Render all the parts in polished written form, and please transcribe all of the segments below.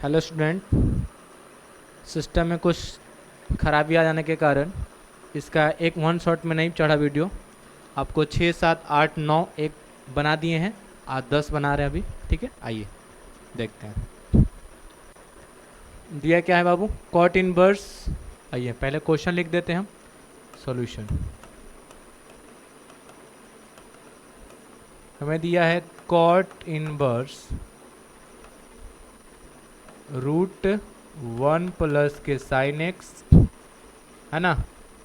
Hello student. System में कुछ खराबी आ जाने के कारण इसका एक वन शॉट में नहीं चढ़ा वीडियो। आपको 6, 7, 8, 9 एक बना दिए हैं। आज 10 बना रहे हैं अभी। ठीक है, आइए देखते हैं। दिया क्या है बाबू? Cot inverse. आइए पहले क्वेश्चन लिख देते हैं हम। सॉल्यूशन हमें दिया है कॉट इनवर्स रूट 1 प्लस के साइन एक्स, है ना,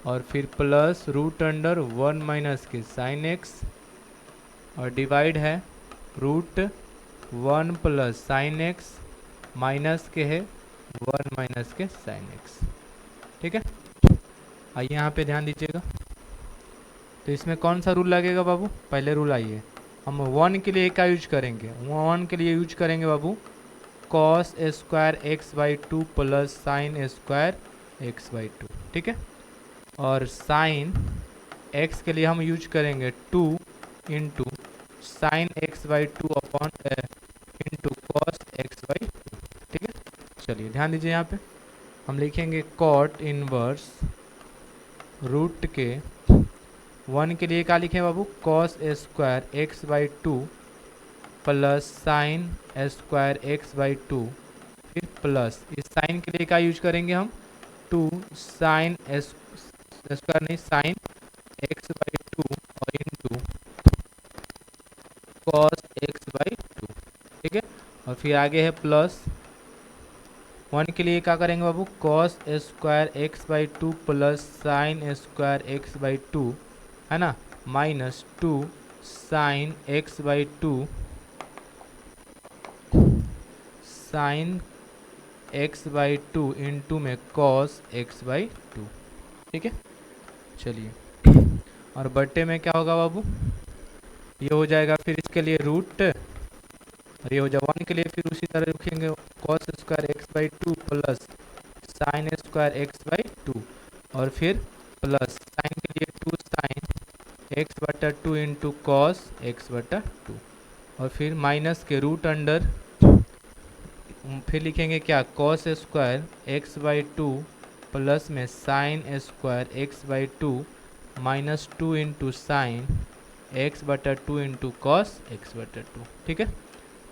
और फिर प्लस रूट अंडर 1 माइनस के साइन एक्स, और डिवाइड है root 1 plus sine x minus के है 1 माइनस के साइन एक्स। ठीक है, आइए यहाँ पे ध्यान दीजिएगा। तो इसमें कौन सा रूल लगेगा बाबू? पहले रूल आइए, हम 1 के लिए क्या यूज करेंगे? 1 के लिए यूज करेंगे बाबू cos square x by two plus sine square x by two. ठीक है, और साइन एक्स के लिए हम यूज करेंगे 2 into sine x by two upon into cos x by two. ठीक है, चलिए ध्यान दीजिए, यहाँ पे हम लिखेंगे कॉट इनवर्स रूट के 1 के लिए क्या लिखें बाबू? Cos square x by two plus sine square x by two, फिर प्लस इस साइन के लिए क्या यूज करेंगे हम? 2 साइन स्क्वायर नहीं साइन एक्स बाई टू और into cos x by two. ठीक है, और फिर आगे है प्लस 1 के लिए क्या करेंगे बाबू? Cos square x by two plus sine square x by two, है ना, minus 2 sine x by two sine x by two into में कॉस एक्स बाई टू। ठीक है, चलिए, और बट्टे में क्या होगा बाबू? ये हो जाएगा फिर इसके लिए रूट, और ये हो जाए 1 के लिए फिर उसी तरह लिखेंगे cos square x by two plus sine square x by two, और फिर प्लस साइन के लिए 2 साइन एक्स बटा टू इंटू कॉस एक्स बटा टू, और फिर माइनस के रूट अंडर, फिर लिखेंगे क्या? Cos square x by two plus में sine square x by two minus 2 into sine x बटा टू इंटू कॉस एक्स बटा टू। ठीक है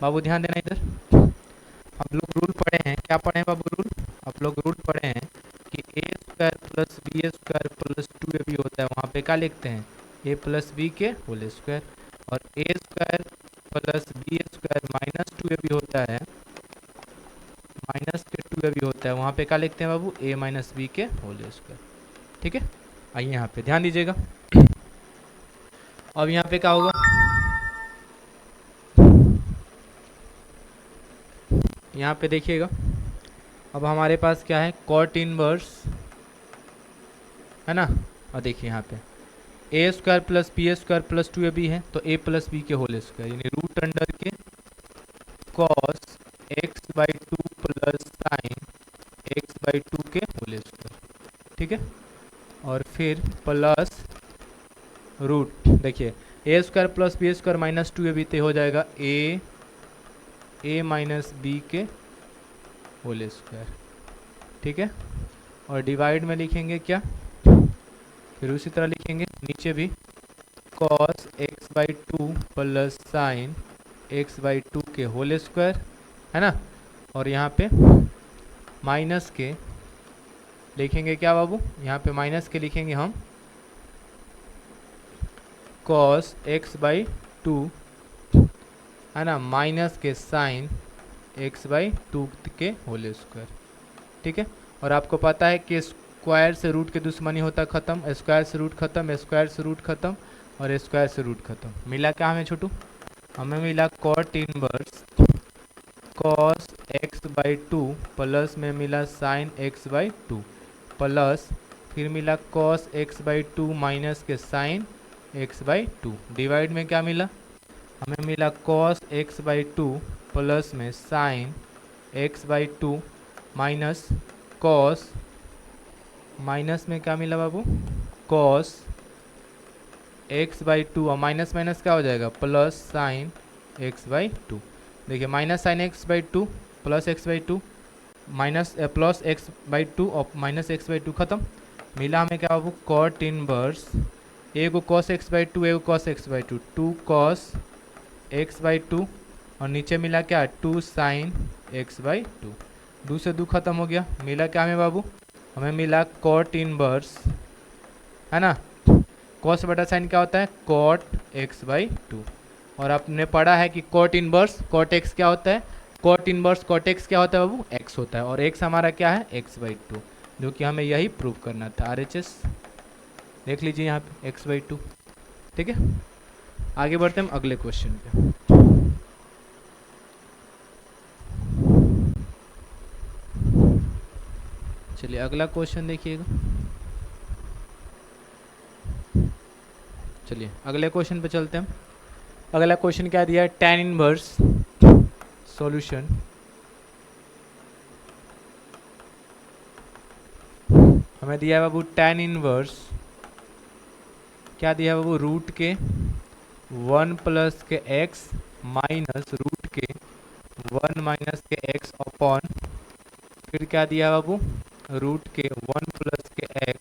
बाबू, ध्यान देना इधर। हम लोग रूल पढ़े हैं, क्या पढ़े हैं बाबू? रूल आप लोग रूल पढ़े हैं कि A square plus B square plus two A B होता है, वहाँ पे क्या लिखते हैं? ए प्लस बी के होल स्क्वायर, और A square plus B square minus two A B होता है, माइनस के टू ए बी होता है, वहाँ पे क्या लिखते हैं बाबू? ए माइनस बी के होल स्क्वायर। ठीक है, आइए यहाँ पे ध्यान दीजिएगा। अब यहाँ पे क्या होगा? यहाँ पे देखिएगा, अब हमारे पास क्या है? कॉट इनवर्स, है ना, और देखिए यहाँ पे A square plus B square plus two A B है, तो ए प्लस बी के होल स्क्वायर यानी रूट अंडर के cos x by two plus sine x by two के होल स्क्वायर। ठीक है, और फिर प्लस रूट, देखिए A square plus B square minus two A B, तो हो जाएगा ए माइनस बी के होल स्क्वायर। ठीक है, और डिवाइड में लिखेंगे क्या? फिर उसी तरह लिखेंगे नीचे भी cos x by two plus sine x by two के होल स्क्वायर, है ना, और यहाँ पे माइनस के लिखेंगे क्या बाबू? यहाँ पे माइनस के लिखेंगे हम कॉस एक्स बाई टू, है ना, माइनस के साइन एक्स बाई टू के होल स्क्वायर। ठीक है, और आपको पता है कि स्क्वायर से रूट के दुश्मनी होता खत्म, स्क्वायर से रूट खत्म, स्क्वायर से रूट खत्म, और स्क्वायर से रूट खत्म। मिला क्या हमें छोटू? हमें मिला cot inverse cos x by two plus में मिला sine x by two, plus फिर मिला cos x by two minus के sine x by two, divide में क्या मिला? हमें मिला cos x by two plus में sine x by two minus cos, minus में क्या मिला बाबू? कॉस एक्स बाई टू, और माइनस माइनस क्या हो जाएगा? Plus sine x by two. देखिए minus sign x by two plus x by two, minus plus x by two और माइनस एक्स बाई टू खत्म, मिला हमें क्या बाबू कॉट इनवर्स एगो कॉस एक्स बाई टू एगो cos x by two, two cos x by two और नीचे मिला क्या two sine x by two, दो से दो खत्म हो गया, मिला क्या हमें बाबू, हमें मिला कॉट इनवर्स, है ना, कॉस बटा साइन क्या होता है कॉट एक्स बाई टू, और आपने पढ़ा है कि कॉट इनवर्स कॉट एक्स क्या होता है, कॉट इनवर्स कॉट एक्स क्या होता है बाबू एक्स होता है, और एक्स हमारा क्या है एक्स बाई टू, जो कि हमें यही प्रूव करना था। RHS देख लीजिए यहाँ पे एक्स बाई टू। ठीक है, आगे बढ़ते हैं हम अगले क्वेश्चन पे। चलिए अगला क्वेश्चन देखिएगा। चलिए अगले क्वेश्चन पे चलते हैं। अगला क्वेश्चन क्या दिया है, tan इनवर्स सॉल्यूशन, हमें दिया है बाबू tan इनवर्स, क्या दिया है बाबू रूट के 1 प्लस के x माइनस रूट के 1 माइनस के x अपॉन, फिर क्या दिया बाबू रूट के 1 प्लस के x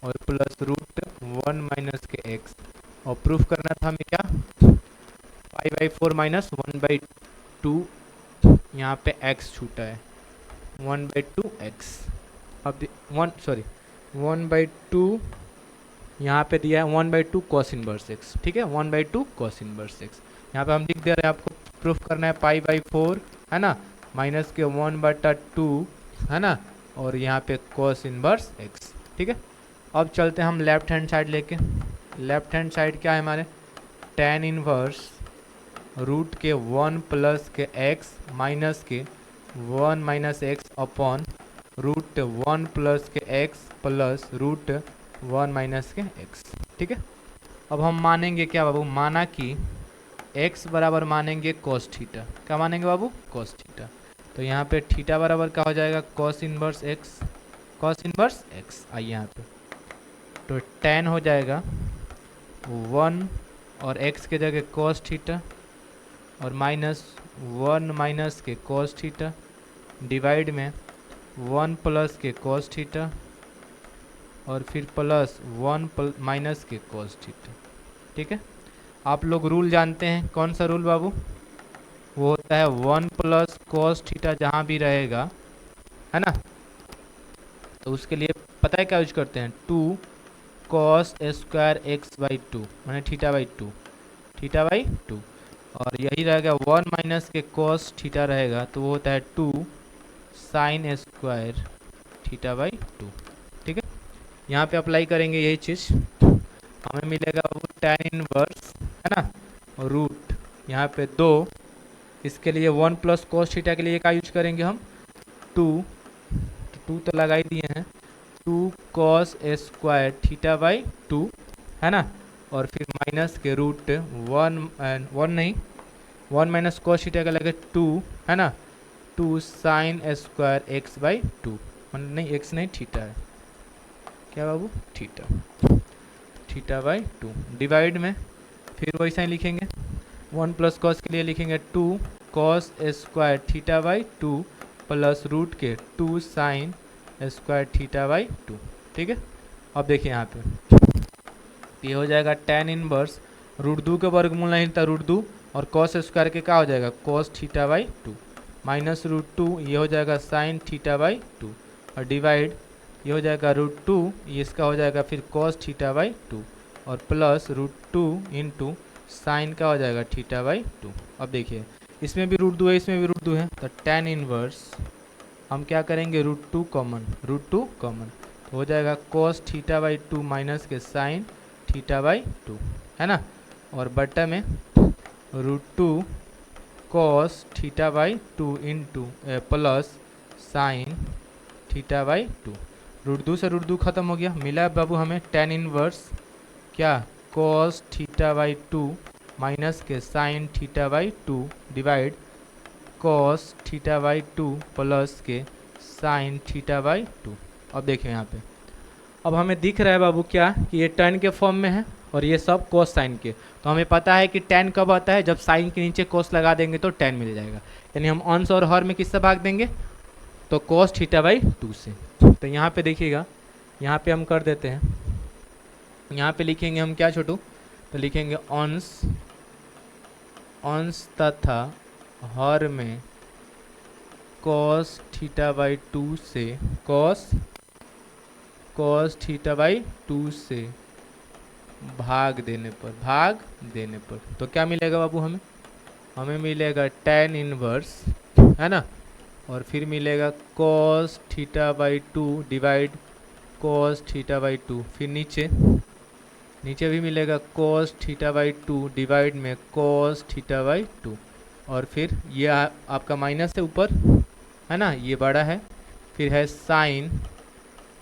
और प्लस रूट 1 माइनस के x, और प्रूफ करना था हमें क्या 5/4 माइनस 1/2, यहाँ पे x छूटा है 1/2 x, अब 1/2 यहाँ पे दिया है 1/2 कॉस इनवर्स x, ठीक है 1/2 कॉस इनवर्स x, यहाँ पे हम लिख दे रहे हैं, आपको प्रूफ करना है 5/4 है ना माइनस के 1/2 है ना, और यहाँ पे कॉस इनवर्स x। ठीक है, अब चलते हैं हम लेफ्ट हैंड साइड लेके, लेफ्ट हैंड साइड क्या है हमारे tan इनवर्स रूट के 1 प्लस के x माइनस के 1 minus x upon root 1 plus के x प्लस रूट 1 माइनस के x। ठीक है, अब हम मानेंगे क्या बाबू, माना कि x बराबर मानेंगे cos थीटा, क्या मानेंगे बाबू cos थीटा, तो यहाँ पे थीटा बराबर क्या हो जाएगा cos inverse x, cos inverse x, आइए यहाँ पे तो tan हो जाएगा 1 और x के जगह cos थीटा और माइनस 1 माइनस के cos थीटा डिवाइड में 1 प्लस के cos थीटा और फिर प्लस 1 माइनस के cos थीटा। ठीक है, आप लोग रूल जानते हैं, कौन सा रूल बाबू, वो होता है 1 प्लस cos थीटा जहाँ भी रहेगा है ना, तो उसके लिए पता है क्या यूज करते हैं 2 cos square x by two मैंने theta by two, theta by two, और यही रहेगा 1 माइनस के cos थीटा रहेगा तो वो होता है 2 sine square theta by two. ठीक है, यहाँ पे अप्लाई करेंगे यही चीज़, हमें मिलेगा वो tan इनवर्स है ना रूट यहाँ पे 2, इसके लिए 1 प्लस cos थीटा के लिए क्या यूज करेंगे हम 2 तो लगा ही दिए हैं 2 cos square theta by two है ना, और फिर माइनस के रूट 1 नहीं 1 माइनस cos थीटा का लगे 2 है ना, 2 sine square x by two, नहीं एक्स नहीं थीटा है, क्या बाबू theta, theta by two divide में फिर वैसा ही लिखेंगे 1 प्लस कॉस के लिए लिखेंगे 2 cos square theta by two plus root के 2 sine square theta by two. ठीक है, अब देखिए यहाँ पे ये हो जाएगा tan इनवर्स रूट 2 के वर्गमूल नहीं था रूट 2 और कॉस स्क्वायर के क्या हो जाएगा cos theta by two minus root 2, ये हो जाएगा साइन थीटा बाई टू और डिवाइड ये हो जाएगा रूट 2, ये इसका हो जाएगा फिर कॉस थीटा बाई टू और प्लस रूट 2 इंटू साइन का हो जाएगा थीटा बाई टू। अब देखिए इसमें भी रूट 2 है इसमें भी रूट 2 है, तो tan इनवर्स हम क्या करेंगे रूट 2 कॉमन, रूट 2 कॉमन तो हो जाएगा cos theta by two minus के साइन थीटा बाई टू है ना, और बटा में root 2 cos theta by two into plus sine theta by two, root 2 से रूट 2 खत्म हो गया, मिला है बाबू हमें tan इनवर्स क्या cos theta by two minus के sine theta by two divide cos theta by two plus के साइन थीटा बाई टू। अब देखिए यहाँ पे अब हमें दिख रहा है बाबू क्या कि ये tan के फॉर्म में है और ये सब cos साइन के, तो हमें पता है कि tan कब आता है जब साइन के नीचे cos लगा देंगे तो tan मिल जाएगा, यानी हम अंश और हर में किससे भाग देंगे तो cos थीटा बाई 2 से। तो यहाँ पे देखिएगा, यहाँ पे हम कर देते हैं, यहाँ पे लिखेंगे हम क्या छोटू, तो लिखेंगे अंश अंश तथा हर में cos थीटा बाई 2 से, cos थीटा बाई 2 से भाग देने पर तो क्या मिलेगा बाबू, हमें मिलेगा tan इनवर्स, है ना, और फिर मिलेगा cos theta by 2 divide cos theta by 2, फिर नीचे भी मिलेगा cos थीटा बाई 2 डिवाइड में cos थीटा बाई 2, और फिर ये आपका माइनस है ऊपर, है ना, ये बड़ा है, फिर है साइन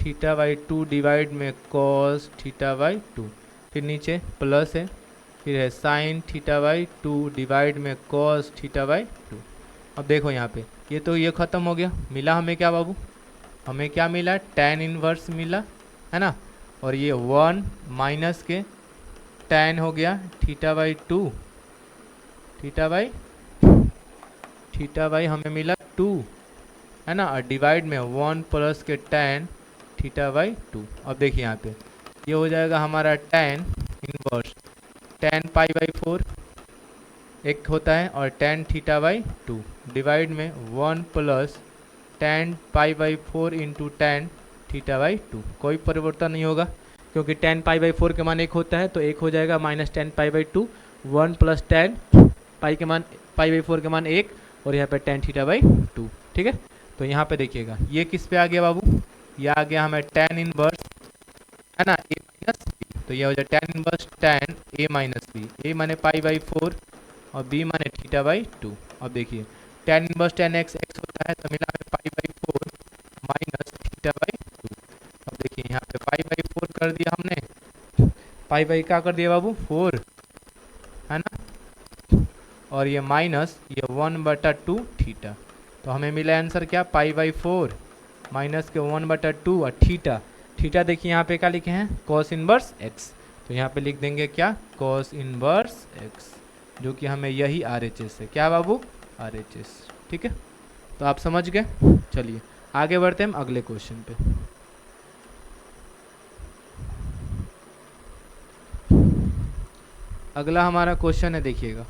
थीटा बाई 2 डिवाइड में cos थीटा बाई 2, फिर नीचे प्लस है, फिर है साइन थीटा बाई 2 डिवाइड में cos थीटा बाई 2। अब देखो यहाँ पे ये ख़त्म हो गया, मिला हमें क्या बाबू, हमें क्या मिला, tan इनवर्स मिला, है ना, और ये 1 माइनस के tan हो गया थीटा बाई 2, थीटा बाई हमें मिला 2, है ना, और डिवाइड में 1 प्लस के tan थीटा बाई 2। अब देखिए यहाँ पे ये हो जाएगा हमारा tan inverse tan pi by 4 एक होता है, और tan थीटा बाई 2 डिवाइड में 1 plus tan pi by 4 into tan theta by 2। कोई परिवर्तन नहीं होगा क्योंकि tan पाई बाई 4 के मान 1 होता है, तो 1 हो जाएगा minus tan pi by 2, 1 plus tan pi by 4 के मान 1, और यहाँ पे tan थीटा बाई 2। ठीक है, तो यहाँ पे देखिएगा ये किस पे आ गया बाबू, ये आ गया हमें tan इनवर्स, है ना, a माइनस बी, तो ये हो जाए tan inverse tan a minus B, a माने पाई बाई 4 और b माने थीटा बाई 2। अब देखिए tan इनवर्स tan x होता है, तो मिला हमें pi by 4 minus theta by 2। अब देखिए यहाँ पे पाई बाई 4 कर दिया हमने, पाई बाई क्या कर दिया बाबू 4, है ना, और ये माइनस ये 1/2 थीटा, तो हमें मिला आंसर क्या, पाई बाई 4 माइनस के 1/2 और थीटा देखिए यहाँ पे क्या लिखे हैं, cos इनवर्स x, तो यहाँ पे लिख देंगे क्या, cos इनवर्स x, जो कि हमें यही RHS है, क्या बाबू, RHS। ठीक है, तो आप समझ गए। चलिए आगे बढ़ते हैं हम अगले क्वेश्चन पे। अगला हमारा क्वेश्चन है, देखिएगा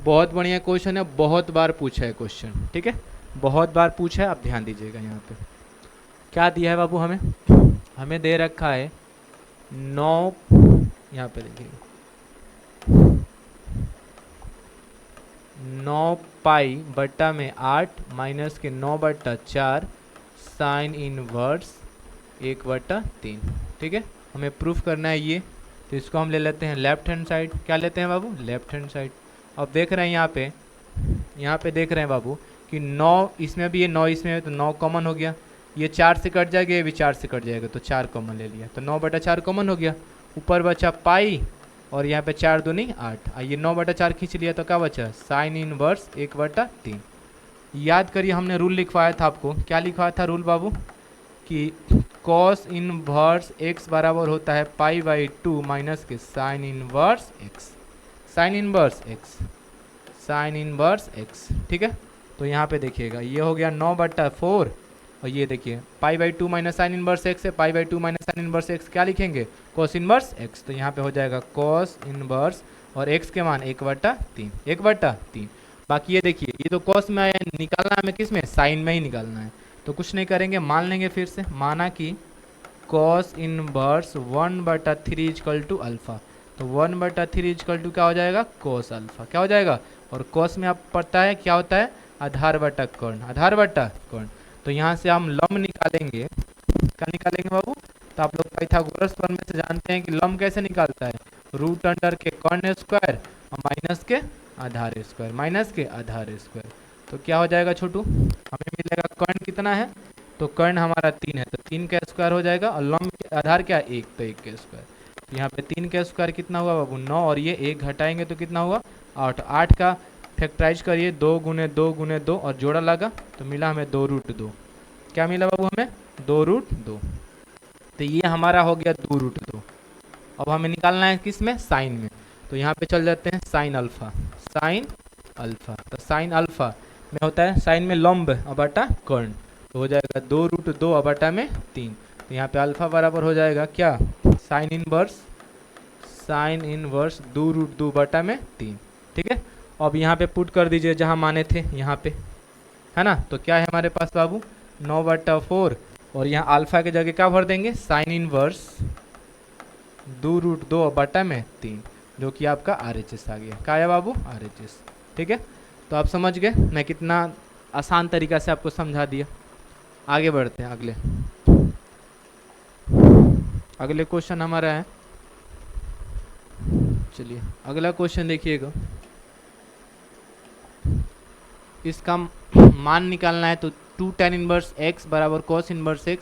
बहुत बढ़िया क्वेश्चन है, बहुत बार पूछा है क्वेश्चन, ठीक है, बहुत बार पूछा है, आप ध्यान दीजिएगा। यहाँ पे क्या दिया है बाबू, हमें दे रखा है 9, यहाँ पे देखिएगा 9 पाई बट्टा में 8 माइनस के 9/4 साइन इनवर्स 1/3। ठीक है, हमें प्रूफ करना है ये, तो इसको हम ले लेते हैं लेफ्ट हैंड साइड। क्या लेते हैं बाबू, लेफ्ट हैंड साइड। अब देख रहे हैं यहाँ पे देख रहे हैं बाबू कि 9 इसमें भी है, 9 इसमें है, तो 9 कॉमन हो गया, ये 4 से कट जाएगा, ये भी 4 से कट जाएगा, तो 4 कॉमन ले लिया, तो 9/4 कॉमन हो गया, ऊपर बचा पाई और यहाँ पे 4 दूनी 8, ये 9/4 खींच लिया, तो क्या बचा, साइन इनवर्स 1/3। याद करिए हमने रूल लिखवाया था आपको, क्या लिखवाया था रूल बाबू, कि कॉस इनवर्स x बराबर होता है पाई बाई 2 माइनस के sine inverse x, sine inverse x। ठीक है, तो यहाँ पे देखिएगा ये हो गया 9/4, और ये देखिए pi by 2 minus sine inverse x है, pi by 2 minus sine inverse x क्या लिखेंगे, कॉस इनवर्स x, तो यहाँ पे हो जाएगा कॉस इनवर्स और x के मान 1/3। बाकी ये देखिए ये तो कॉस में आया, निकालना हमें किस में, साइन में ही निकालना है, तो कुछ नहीं करेंगे, मान लेंगे फिर से, माना कि cos inverse 1/3 equal to alpha, तो 1/3 इजकल टू क्या हो जाएगा, कॉस अल्फा, क्या हो जाएगा, और कॉस में आप पता है क्या होता है, आधार बटा कर्ण। तो यहाँ से हम लम निकालेंगे, क्या निकालेंगे बाबू, तो आप लोग पाइथागोरस प्रमेय से जानते हैं कि लम कैसे निकालता है, रूट अंडर के कर्ण स्क्वायर और माइनस के आधार स्क्वायर, तो क्या हो जाएगा छोटू, हमें मिलेगा कर्ण कितना है, तो कर्ण हमारा 3 है, तो 3 का स्क्वायर हो जाएगा, और लम आधार क्या 1, तो 1 का स्क्वायर, तो यहाँ पे 3 का स्क्वायर कितना हुआ बाबू 9, और ये 1 घटाएंगे तो कितना हुआ 8, 8 का फैक्टराइज करिए 2 गुने 2 और जोड़ा लगा तो मिला हमें 2√2। क्या मिला बाबू हमें 2√2, तो ये हमारा हो गया 2√2। अब हमें निकालना है किस में, साइन में, तो यहाँ पे चल जाते हैं साइन अल्फा, तो साइन अल्फा में होता है साइन में लंब बटा कर्ण, तो हो जाएगा 2√2/3। तो यहाँ पे अल्फा बराबर हो जाएगा क्या, साइन इनवर्स 2√2/3। ठीक है, अब यहाँ पे पुट कर दीजिए जहाँ माने थे यहाँ पे, है ना। तो क्या है हमारे पास बाबू 9/4, और यहाँ अल्फा की जगह क्या भर देंगे, साइन इनवर्स 2√2/3, जो कि आपका RHS आ गया। क्या है बाबू, RHS। ठीक है, तो आप समझ गए मैं कितना आसान तरीका से आपको समझा दिया। आगे बढ़ते हैं, अगले क्वेश्चन हमारा है, चलिए अगला क्वेश्चन देखिएगा। इसका मान निकालना है, तो 2 tan इनवर्स x बराबर cos इनवर्स x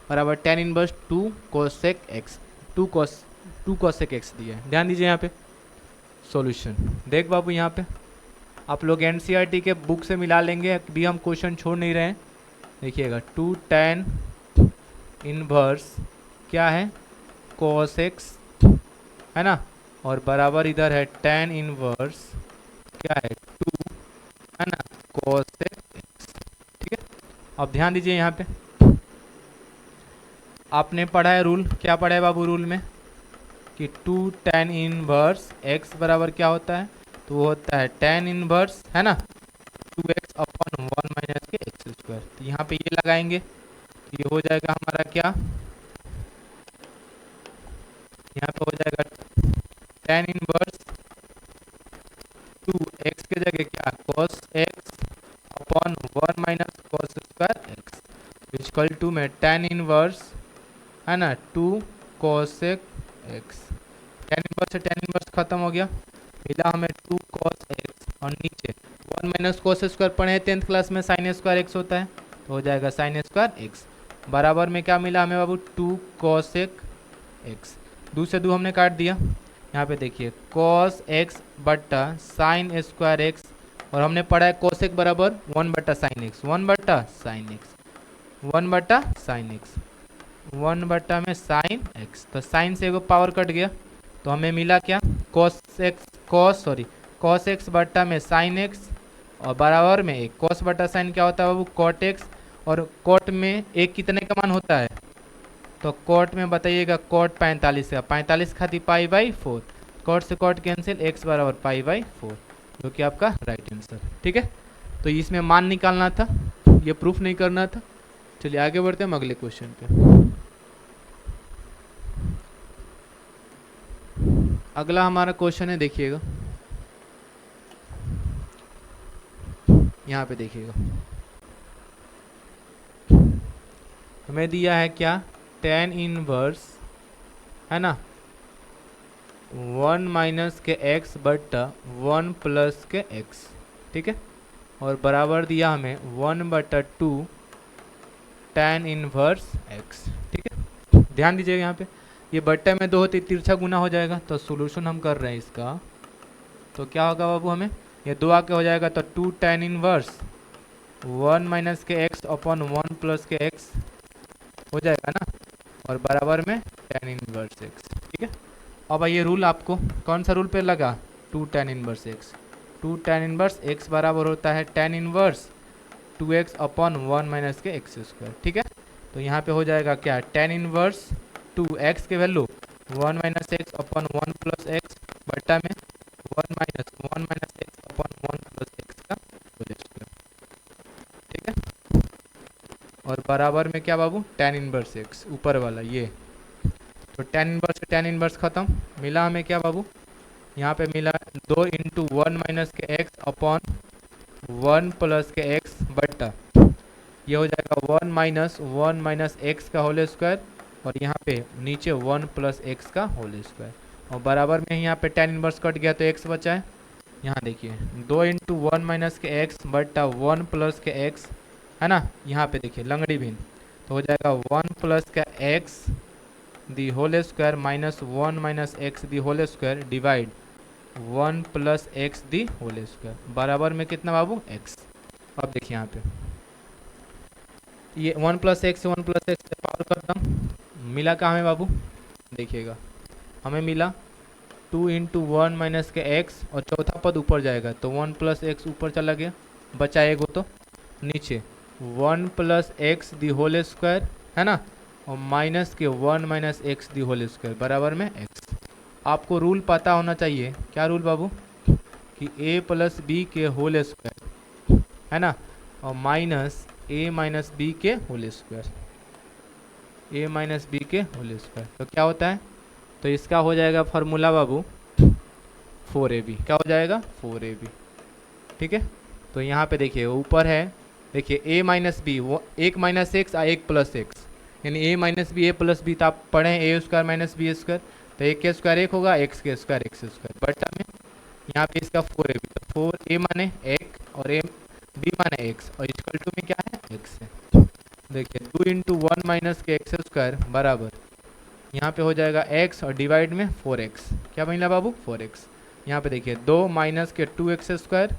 बराबर tan inverse 2 cosec x, 2 cosec x दिया है। ध्यान दीजिए यहाँ पे सॉल्यूशन, देख बाबू यहाँ पे आप लोग NCERT के बुक से मिला लेंगे, अभी हम क्वेश्चन छोड़ नहीं रहे हैं। देखिएगा 2 tan इनवर्स क्या है, cos x, है ना, और बराबर इधर है tan इनवर्स क्या है 2, है ना, cosec x। ठीक है, अब ध्यान दीजिए यहाँ पे आपने पढ़ा है रूल, क्या पढ़ा है बाबू रूल में, कि 2 tan इनवर्स x बराबर क्या होता है, तो वो होता है tan इनवर्स, है ना, 2x अपॉन 1 माइनस के x स्क्वायर। तो यहाँ पे ये लगाएंगे तो ये हो जाएगा हमारा क्या, यहाँ पे हो जाएगा tan इनवर्स 2x के जगह क्या, cos x upon 1 minus cos square x equal to में tan इनवर्स, है ना, 2 cosec x। tan इनवर्स से tan इनवर्स खत्म हो गया, मिला हमें 2 cos x, और नीचे 1 माइनस cos स्क्वायर पढ़े हैं 10th क्लास में, sin स्क्वायर x होता है, तो हो जाएगा sin स्क्वायर x बराबर में क्या मिला हमें बाबू, 2 cosec x। 2 से 2 हमने काट दिया, यहाँ पे देखिए cos x बट्टा साइन स्क्वायर x, और हमने पढ़ा है cosec बराबर 1/sin x, 1/sin x, 1/sin x, 1 में साइन x, तो साइन से एगो पावर कट गया, तो हमें मिला क्या, cos x बट्टा में साइन x, और बराबर में एक cos बट्टा साइन क्या होता है बाबू, cot x, और cot में एक कितने का मान होता है, तो cot में बताइएगा, cot 45 का, 45 खाती π/4, cot से cot कैंसिल, x बराबर π/4, जो कि आपका राइट आंसर। ठीक है, तो इसमें मान निकालना था, ये प्रूफ नहीं करना था। चलिए आगे बढ़ते हैं हम अगले क्वेश्चन पे। अगला हमारा क्वेश्चन है, देखिएगा यहाँ पे देखिएगा, हमें दिया है क्या, tan इनवर्स, है ना, 1 माइनस के x बट्टा 1 प्लस के x। ठीक है, और बराबर दिया हमें 1/2 tan इनवर्स x। ठीक है, ध्यान दीजिएगा यहाँ पे ये बट्टा में 2 होती तिरछा गुना हो जाएगा, तो सोल्यूशन हम कर रहे हैं इसका, तो क्या होगा बाबू, हमें ये 2 आके हो जाएगा, तो 2 tan इनवर्स 1 माइनस के x अपॉन 1 प्लस के x हो जाएगा ना, और बराबर में tan इनवर्स x। ठीक है, अब ये रूल आपको कौन सा रूल पे लगा, 2 tan inverse x, 2 tan inverse x बराबर होता है tan inverse 2x upon 1 minus के x स्क्वायर। ठीक है, तो यहाँ पे हो जाएगा क्या, tan इनवर्स 2x के value 1 minus x upon 1 plus x बट्टा में 1 minus x upon 1 plus x का होल स्क्वायर। ठीक है, और बराबर में क्या बाबू, tan इनवर्स x ऊपर वाला ये, तो tan इनवर्स से tan इनवर्स खत्म, मिला हमें क्या बाबू, यहाँ पे मिला 2 इंटू 1 माइनस के x अपॉन 1 प्लस के x बट्टा, ये हो जाएगा 1 माइनस x का होल स्क्वायर, और यहाँ पे नीचे 1 प्लस x का होल स्क्वायर, और बराबर में यहाँ पे tan इनवर्स कट गया तो x बचा है। यहाँ देखिए 2 इंटू 1 माइनस के x बट्टा 1 प्लस के x, है ना, यहाँ पे देखिए लंगड़ी भिन्न, तो हो जाएगा 1 प्लस का x the whole square minus 1 minus x the whole square divide 1 plus x the whole square, बराबर में कितना बाबू, x। अब देखिए यहाँ पे ये 1 प्लस एक्स पावर खत्म, मिला क्या हमें बाबू, देखिएगा हमें मिला 2 इंटू 1 माइनस के x, और चौथा पद ऊपर जाएगा तो 1 प्लस एक्स ऊपर चला गया, बचा एगो तो नीचे 1 plus x the whole square है ना, और माइनस के 1 minus x the whole square बराबर में एक्स। आपको रूल पता होना चाहिए, क्या रूल बाबू, कि a प्लस बी के होल स्क्वायर है ना, और माइनस a माइनस बी के whole square, a minus B के होल स्क्वायर तो क्या होता है, तो इसका हो जाएगा फार्मूला बाबू 4ab, क्या हो जाएगा 4ab। ठीक है, तो यहाँ पे देखिए ऊपर है, देखिए a माइनस बी, वो एक माइनस एक्स और एक प्लस एक्स, यानी a minus B A plus B, तो आप पढ़े A square minus B square, तो एक के स्क्वायर एक होगा, एक्स के स्क्वायर एक्स स्क्वायर बटा में यहाँ पे इसका 4ab, तो 4a माने एक और a b माने एक्स, और इक्वल टू में क्या है एक्स है। देखिए 2 इंटू 1 माइनस के एक्स स्क्वायर बराबर यहाँ पे हो जाएगा x और डिवाइड में 4x, क्या बनिला बाबू 4x। यहाँ पे देखिए 2 माइनस के 2x स्क्वायर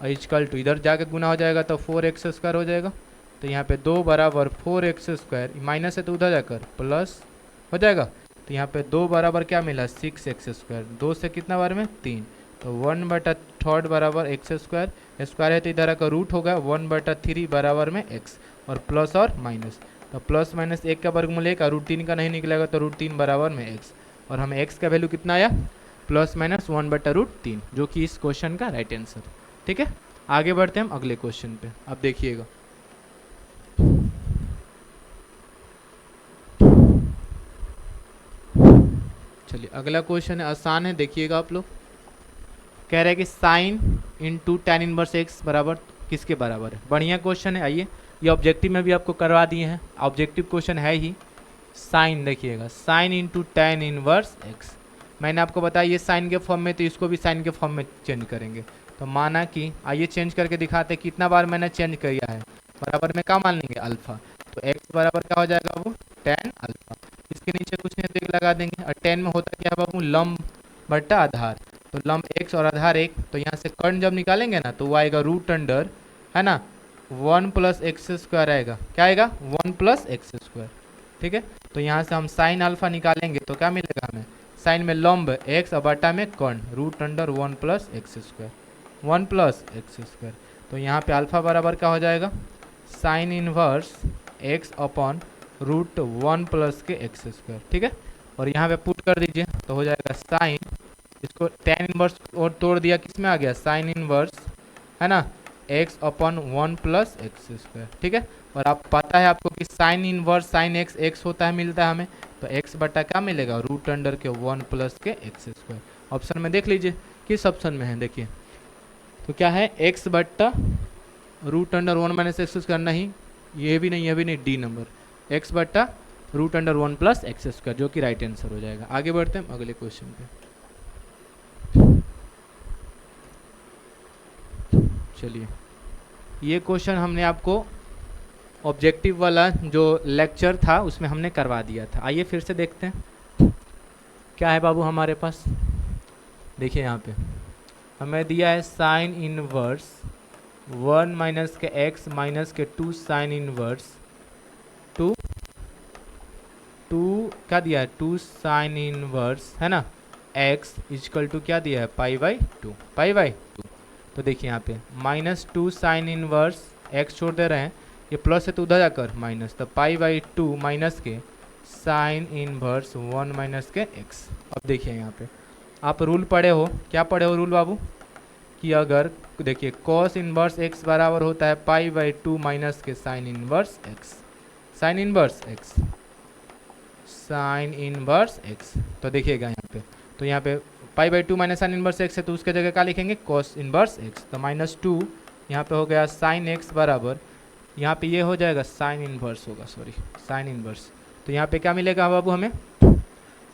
और इक्वल टू इधर जाके गुना हो जाएगा तो 4x स्क्वायर हो जाएगा, तो यहाँ पे 2 बराबर 4x स्क्वायर, माइनस है तो उधर जाकर प्लस हो जाएगा, तो यहाँ पे 2 बराबर क्या मिला 6x स्क्वायर, 2 से कितना बार में 3, तो 1/3 बराबर एक्स स्क्वायर, स्क्वायर है तो इधर का रूट होगा 1/3 बराबर में x, और प्लस और माइनस, तो प्लस माइनस एक का वर्गमूल एक, √3 का नहीं निकलेगा तो √3 बराबर में x, और हमें x का वैल्यू कितना आया प्लस माइनस 1/√3, जो कि इस क्वेश्चन का राइट आंसर। ठीक है, आगे बढ़ते हैं हम अगले क्वेश्चन पे, अब देखिएगा। चलिए अगला क्वेश्चन है, आसान है, देखिएगा आप लोग। कह रहे हैं कि sine into tan inverse x बराबर किसके बराबर है। बढ़िया क्वेश्चन है, आइए ये ऑब्जेक्टिव में भी आपको करवा दिए हैं, ऑब्जेक्टिव क्वेश्चन है ही। साइन देखिएगा, sine into tan inverse x, मैंने आपको बताया ये साइन के फॉर्म में, तो इसको भी साइन के फॉर्म में चेंज करेंगे। तो माना कि आइए चेंज करके दिखाते हैं कितना बार मैंने चेंज किया है, बराबर में क्या मान लेंगे अल्फा, तो एक्स बराबर क्या हो जाएगा बाबू टेन अल्फा, इसके नीचे कुछ नहीं तो लगा देंगे, और टेन में होता क्या है बाबू लंब बट्टा आधार, तो लंब एक्स और आधार एक, तो यहाँ से कर्ण जब निकालेंगे ना तो वो आएगा रूट अंडर है ना 1 प्लस एक्स स्क्वायर आएगा, क्या आएगा 1 प्लस एक्स स्क्वायर। ठीक है, तो यहाँ से हम साइन अल्फा निकालेंगे तो क्या मिलेगा हमें, साइन में लंब एक्स और बटा में कर्ण root under 1 plus x square, 1 plus x square, तो यहाँ पे अल्फा बराबर क्या हो जाएगा sine inverse x upon root 1 plus के एक्स स्क्वायर। ठीक है, और यहाँ पे पुट कर दीजिए तो हो जाएगा साइन, इसको टेन इनवर्स और तोड़ दिया किस में आ गया साइन इनवर्स है ना x upon 1 plus x square. ठीक है, और आप पता है आपको कि sign inverse sine x x होता है मिलता है हमें, तो एक्स बटा क्या मिलेगा रूट अंडर के 1 प्लस के एक्स स्क्वायर। ऑप्शन में देख लीजिए किस ऑप्शन में है, देखिए तो क्या है एक्स बट्टा root under 1 minus x square, नहीं ये भी नहीं ये भी नहीं, डी नंबर एक्स बट्टा root under 1 plus x square, जो कि राइट आंसर हो जाएगा। आगे बढ़ते हैं अगले क्वेश्चन पे। चलिए ये क्वेश्चन हमने आपको ऑब्जेक्टिव वाला जो लेक्चर था उसमें हमने करवा दिया था, आइए फिर से देखते हैं क्या है बाबू हमारे पास। देखिए यहाँ पे हमें दिया है साइन इनवर्स 1 माइनस के एक्स माइनस के 2 साइन इनवर्स 2 क्या दिया है 2 साइन इनवर्स है ना एक्स इक्वल टू क्या दिया है π/2 π/2। तो देखिए यहाँ पे -2 साइन इनवर्स एक्स छोड़ दे रहे हैं, ये प्लस है तो उधर जाकर माइनस, तो π/2 माइनस के साइन इनवर्स 1 माइनस के एक्स। अब देखिए यहाँ पे आप रूल पढ़े हो, क्या पढ़े हो रूल बाबू, कि अगर देखिए कॉस इनवर्स एक्स बराबर होता है π/2 माइनस के sign inverse x, sign inverse x, sign inverse x. तो देखिएगा यहाँ पे, तो यहाँ पे π/2 माइनस साइन इनवर्स एक्स है तो उसके जगह क्या लिखेंगे कॉस इनवर्स एक्स, तो -2 यहाँ पे हो गया साइन एक्स बराबर, यहाँ पे ये हो जाएगा साइन इनवर्स होगा, सॉरी साइन इनवर्स, तो यहाँ पे क्या मिलेगा बाबू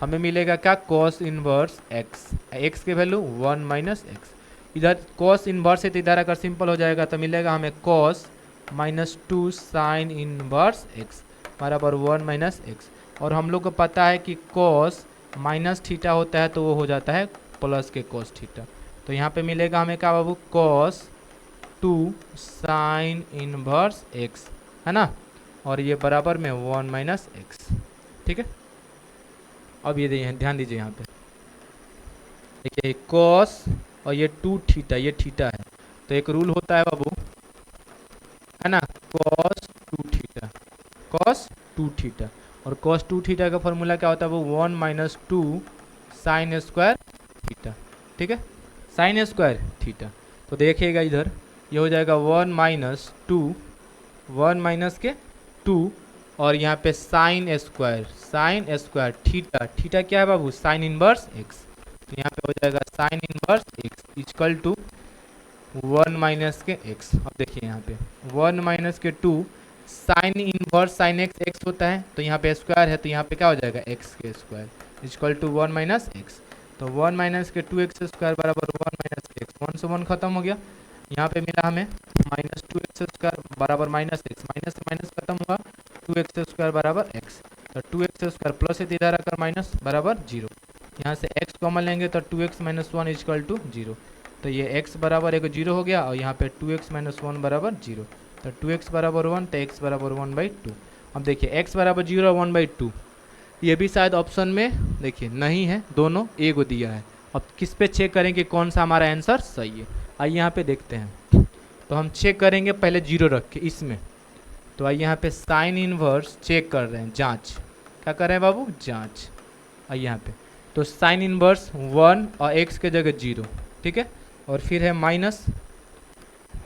हमें मिलेगा क्या कॉस इनवर्स एक्स, एक्स के वैल्यू 1 माइनस एक्स, इधर कॉस इनवर्स है तो इधर अगर सिंपल हो जाएगा तो मिलेगा हमें कॉस -2 साइन इनवर्स एक्स बराबर 1 माइनस एक्स, और हम लोग को पता है कि कॉस माइनस थीटा होता है तो वो हो जाता है प्लस के कॉस थीटा, तो यहाँ पे मिलेगा हमें क्या बाबू कॉस 2 साइन इनवर्स एक्स है ना, और ये बराबर में 1 माइनस एक्स। ठीक है, अब ये ध्यान दीजिए यहाँ पे देखिए कॉस और ये 2 थीटा, ये थीटा है तो एक रूल होता है बाबू, है ना, cos 2 थीटा, cos 2 थीटा, और cos 2 थीटा का फॉर्मूला क्या होता है वो 1 माइनस 2 साइन स्क्वायर थीटा, ठीक है, साइन स्क्वायर थीटा। तो देखिएगा इधर ये हो जाएगा 1 माइनस 2, 1 माइनस के 2, और यहाँ पे साइन स्क्वायर थीटा, थीटा क्या है बाबू, साइन इनवर्स एक्स, तो यहाँ पे हो जाएगा sine inverse x equal to 1 minus के एक्स। अब देखिए यहाँ पे 1 माइनस के 2 sine inverse sine x x होता है, तो यहाँ पे स्क्वायर है, तो यहाँ पे क्या हो जाएगा एक्स के square equal to 1 minus x. तो 1 माइनस के 2 एक्स स्क्वायर बराबर 1 माइनस के एक्स, 1 से 1 खत्म हो गया। यहाँ पे मिला हमें माइनस 2 एक्स स्क्वायर बराबर माइनस एक्स, माइनस से माइनस खत्म हुआ, 2 एक्स स्क्वायर बराबर एक्स, तो 2 एक्स स्क्वायर प्लस है, इधर आकर माइनस बराबर 0, यहाँ से x कॉमन लेंगे तो 2x माइनस 1 इक्वल टू 0, तो ये x बराबर एक 0 हो गया, और यहाँ पे 2x माइनस 1 बराबर 0, तो 2x बराबर 1, तो x बराबर 1/2। अब देखिए x बराबर 0 और 1/2, ये भी शायद ऑप्शन में देखिए नहीं है, दोनों ए को दिया है। अब किस पे चेक करें कि कौन सा हमारा आंसर सही है, आइए यहाँ पे देखते हैं। तो हम चेक करेंगे पहले 0 रख के इसमें, तो आइए यहाँ पे साइन इनवर्स चेक कर रहे हैं, जाँच क्या कर रहे हैं बाबू, जाँच। आइए यहाँ पे तो साइन इनवर्स 1 और x के जगह 0, ठीक है, और फिर है माइनस,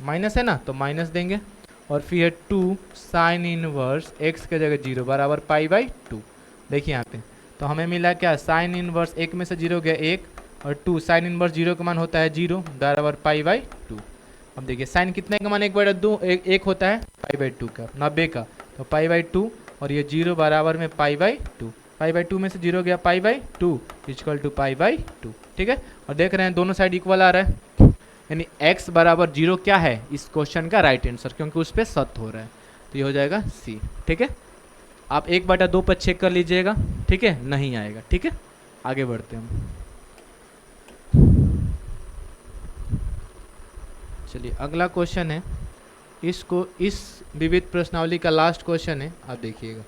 माइनस है ना तो माइनस देंगे, और फिर है 2 साइन इनवर्स x के जगह 0 बराबर π/2। देखिए यहाँ पे तो हमें मिला क्या, साइन इनवर्स 1 में से 0 गया 1, और 2 साइन इनवर्स 0 का मान होता है 0 बराबर π/2। अब देखिए साइन कितने का मान 1/2 होता है π/2 का, 90 का, तो π/2, और ये 0 बराबर में π/2, π/2 में से 0 गया π/2 इक्वल टू π/2, ठीक है। और देख रहे हैं दोनों साइड इक्वल आ रहा है, यानी x बराबर 0 क्या है इस क्वेश्चन का राइट आंसर, क्योंकि उस पर सत्य हो रहा है, तो ये हो जाएगा सी, ठीक है। आप 1/2 पर चेक कर लीजिएगा, ठीक है, नहीं आएगा, ठीक है। आगे बढ़ते हैं हम, चलिए अगला क्वेश्चन है, इस विविध प्रश्नावली का लास्ट क्वेश्चन है, आप देखिएगा।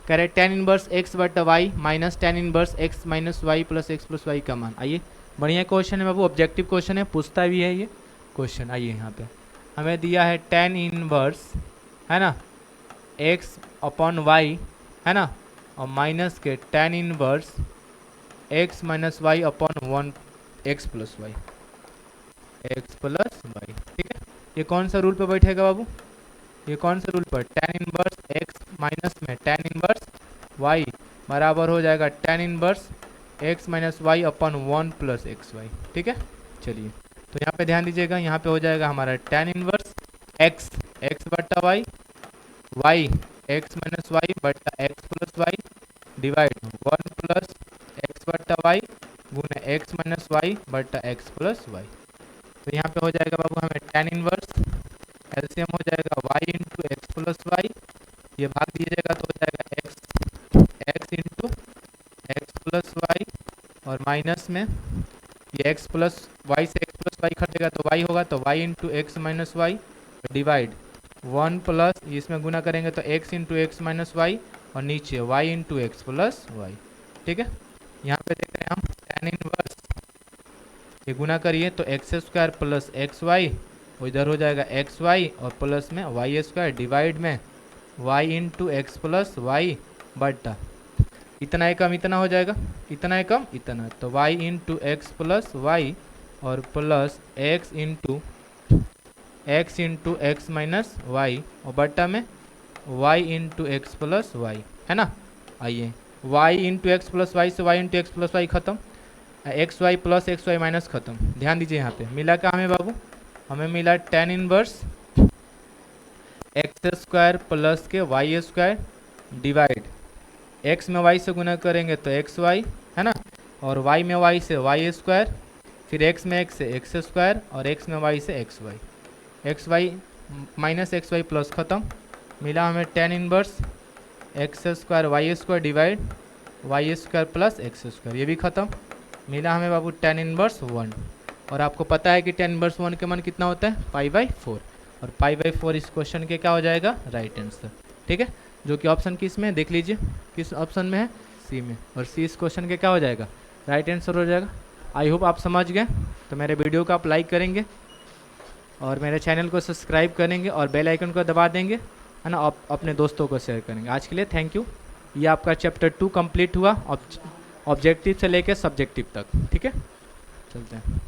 कह रहे tan इनवर्स x बटा y minus tan inverse x minus y plus x plus y का मान। आइए बढ़िया क्वेश्चन है बाबू, ऑब्जेक्टिव क्वेश्चन है, पूछता भी है ये क्वेश्चन। आइए यहाँ पे हमें दिया है tan इनवर्स, है ना, x अपॉन वाई, है ना, और माइनस के tan inverse x minus y upon 1 x plus y, ठीक है। ये कौन सा रूल पे बैठेगा बाबू, ये कौन सा रूल पर, tan इनवर्स x माइनस में tan इनवर्स y बराबर हो जाएगा tan inverse x minus y upon 1 plus x y, ठीक है। चलिए तो यहाँ पे ध्यान दीजिएगा, यहाँ पे हो जाएगा हमारा tan इनवर्स x बटा y, y x minus y बटा x plus y divide 1 plus x बटा वाई गुना एक्स माइनस वाई बटा एक्स प्लस वाई। तो यहाँ पे हो जाएगा बाबू हमें tan इनवर्स एलसीएम हो जाएगा y into x plus y, ये भाग दीजिएगा तो हो जाएगा x into x plus y, और माइनस में ये x प्लस वाई से x प्लस वाई कटेगा तो y होगा, तो y into x minus y divide 1 plus, इसमें गुना करेंगे तो x into x minus y, और नीचे y into x plus y, ठीक है। यहाँ पे देख रहे हैं हम tan इनवर्स, ये गुना करिए तो x square plus x y, इधर हो जाएगा एक्स वाई और प्लस में वाई स्क्वायर डिवाइड में y into x plus y बटा इतना एकम इतना हो जाएगा, इतना एकम इतना, तो y into x plus y और plus x into x minus y और बटा में y into x plus y, है ना। आइए y into x plus y से y into x plus y खत्म, x y plus x y minus खत्म। ध्यान दीजिए यहाँ पे मिला क्या हमें बाबू, हमें मिला tan inverse x square plus के वाई स्क्वायर डिवाइड एक्स में वाई से गुना करेंगे तो एक्स वाई, है ना, और वाई में वाई से वाई स्क्वायर, फिर एक्स में एक्स से एक्स स्क्वायर और एक्स में वाई से x y minus x y plus खत्म। मिला हमें tan inverse x square y square divide y square plus x square, ये भी खत्म। मिला हमें बाबू tan इनवर्स 1, और आपको पता है कि tan इनवर्स 1 के मान कितना होता है π/4, और π/4 इस क्वेश्चन के क्या हो जाएगा राइट आंसर, ठीक है। जो कि ऑप्शन किस में देख लीजिए, किस ऑप्शन में है, सी में, और सी इस क्वेश्चन के क्या हो जाएगा राइट आंसर हो जाएगा। आई होप आप समझ गए, तो मेरे वीडियो को आप लाइक करेंगे, और मेरे चैनल को सब्सक्राइब करेंगे और बेल आइकन को दबा देंगे, है ना, आप अपने दोस्तों को शेयर करेंगे। आज के लिए थैंक यू। ये आपका चैप्टर 2 कंप्लीट हुआ, ऑब्जेक्टिव से लेकर सब्जेक्टिव तक। ठीक है, चलते हैं।